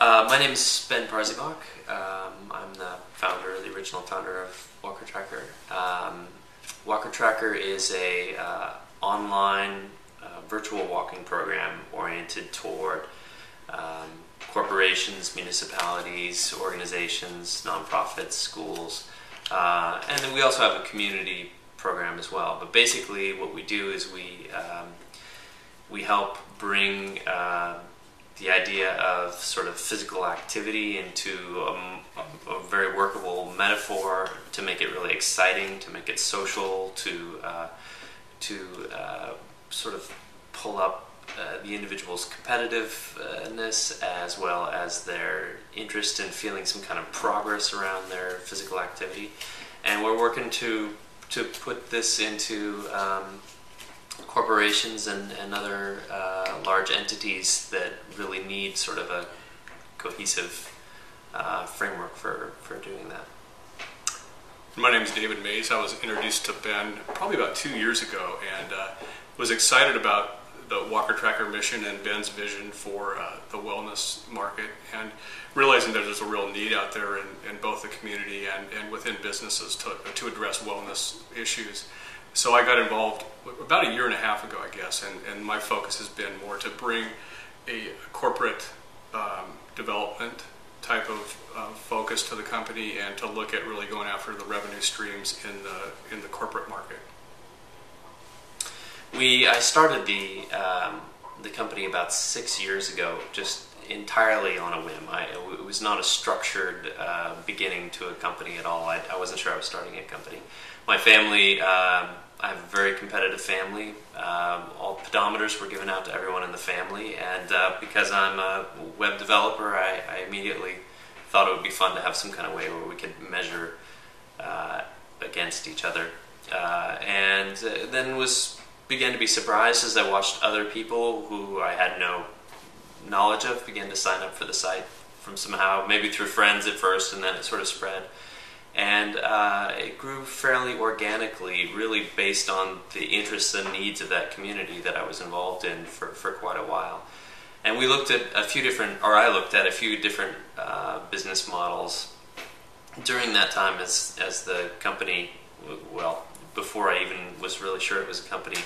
My name is Ben Parzybok. I'm the original founder of Walker Tracker. Walker Tracker is a online virtual walking program oriented toward corporations, municipalities, organizations, nonprofits, schools, and then we also have a community program as well. But basically, what we do is we help bring the idea of sort of physical activity into a very workable metaphor to make it really exciting, to make it social, to sort of pull up the individual's competitiveness as well as their interest in feeling some kind of progress around their physical activity. And we're working to put this into corporations and other large entities that really need sort of a cohesive framework for doing that. My name is David Mays. I was introduced to Ben probably about 2 years ago and was excited about the Walker Tracker mission and Ben's vision for the wellness market, and realizing that there's a real need out there in both the community and within businesses to address wellness issues. So I got involved about 1.5 years ago, I guess, and my focus has been more to bring a corporate development type of focus to the company and to look at really going after the revenue streams in the corporate market. I started the company about 6 years ago, just entirely on a whim. It was not a structured beginning to a company at all. I wasn't sure I was starting a company. My family, I have a very competitive family. All pedometers were given out to everyone in the family, and because I'm a web developer, I immediately thought it would be fun to have some kind of way where we could measure against each other. And then began to be surprised as I watched other people who I had no knowledge of begin to sign up for the site from somehow, maybe through friends at first, and then it sort of spread. And it grew fairly organically, really based on the interests and needs of that community that I was involved in for quite a while. And we looked at I looked at a few different business models during that time as the company, well, before I even was really sure it was a company.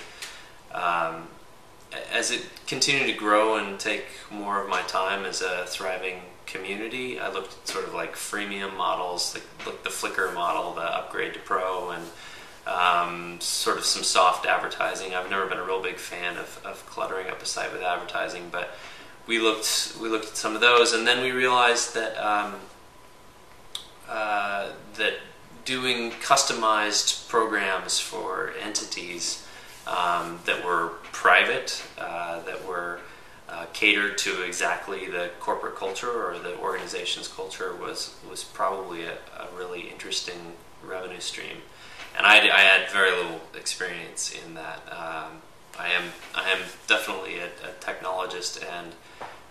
As it continued to grow and take more of my time as a thriving community, I looked at sort of like freemium models, like the Flickr model, the upgrade to Pro, and sort of some soft advertising. I've never been a real big fan of cluttering up a site with advertising, but we looked at some of those, and then we realized that that doing customized programs for entities that were private, that were catered to exactly the corporate culture or the organization's culture was probably a really interesting revenue stream. And I had very little experience in that. I am definitely a technologist and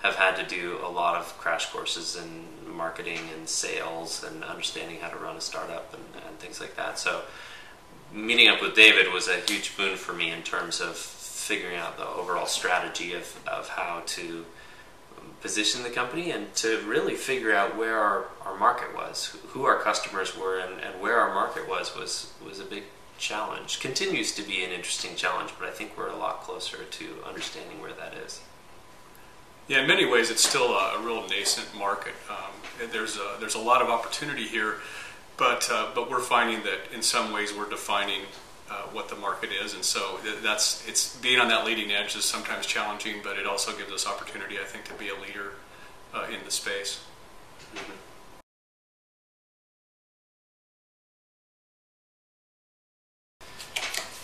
have had to do a lot of crash courses in marketing and sales and understanding how to run a startup and things like that. So meeting up with David was a huge boon for me in terms of figuring out the overall strategy of how to position the company and to really figure out where our market was, who our customers were, and where our market was a big challenge. Continues to be an interesting challenge, but I think we're a lot closer to understanding where that is. Yeah, in many ways it's still a real nascent market. There's a lot of opportunity here, but we're finding that in some ways we're defining what the market is, and so it's being on that leading edge is sometimes challenging, but it also gives us opportunity, I think, to be a leader in the space. Mm-hmm.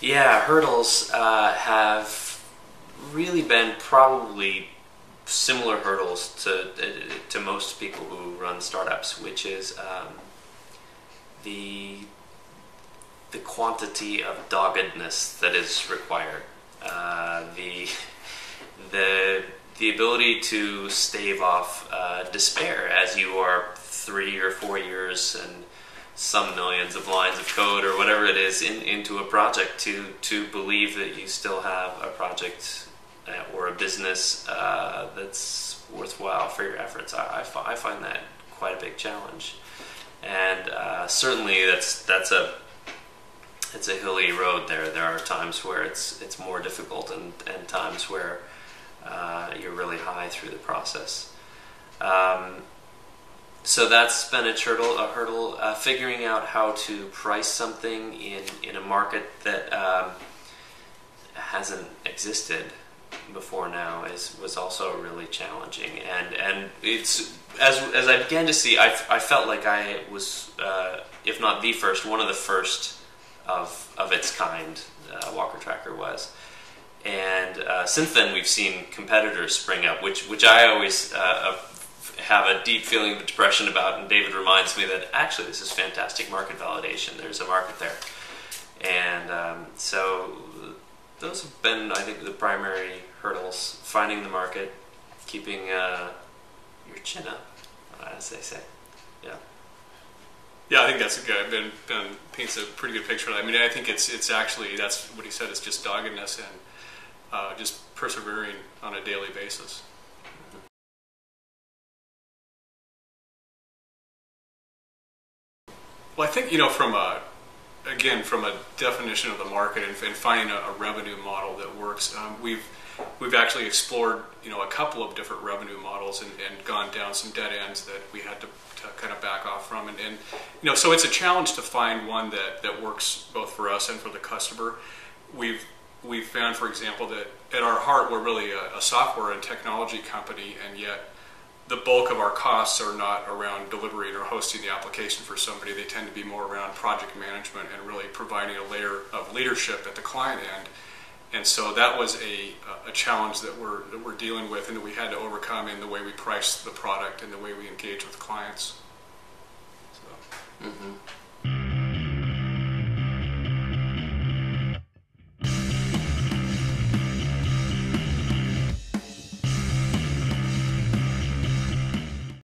Yeah, hurdles have really been probably similar hurdles to most people who run startups, which is the quantity of doggedness that is required, the ability to stave off despair as you are 3 or 4 years and some millions of lines of code or whatever it is into a project, to believe that you still have a project or a business that's worthwhile for your efforts. I find that quite a big challenge, and certainly it's a hilly road there. There are times where it's more difficult, and times where you're really high through the process. So that's been a hurdle. Figuring out how to price something in a market that hasn't existed before now was also really challenging. And it's as I began to see, I felt like I was, if not the first, one of the first of its kind. Walker Tracker was. And since then, we've seen competitors spring up, which I always have a deep feeling of depression about. And David reminds me that actually this is fantastic market validation. There's a market there, and so those have been, I think, the primary hurdles: finding the market, keeping your chin up, as they say. Yeah. Yeah, I think that's a good. Ben paints a pretty good picture. I mean, I think it's actually, that's what he said. It's just doggedness and just persevering on a daily basis. Well, I think, from a definition of the market and finding a revenue model that works, we've actually explored a couple of different revenue models and gone down some dead ends that we had to kind of back off from, and so it's a challenge to find one that works both for us and for the customer. We've found, for example, that at our heart we're really a software and technology company, and yet the bulk of our costs are not around delivering or hosting the application for somebody. They tend to be more around project management and really providing a layer of leadership at the client end. And so that was a challenge that we're dealing with and that we had to overcome in the way we price the product and the way we engage with clients. So. Mm-hmm.